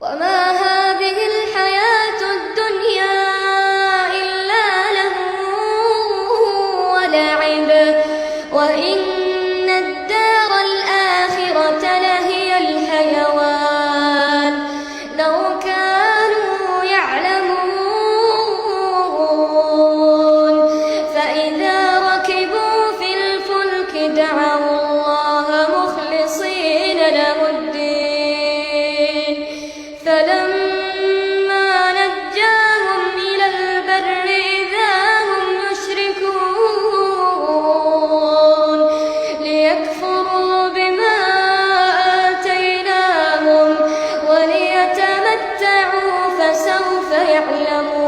وما هذه الحياة الدنيا إلا لهو ولعب وإن الدار الآخرة لهي الحيوان لو كانوا يعلمون فإذا ركبوا في الفلك دعوا الله مخلصين له الدين فلما نجاهم إلى البر إذا هم يشركون ليكفروا بما آتيناهم وليتمتعوا فسوف يعلمون.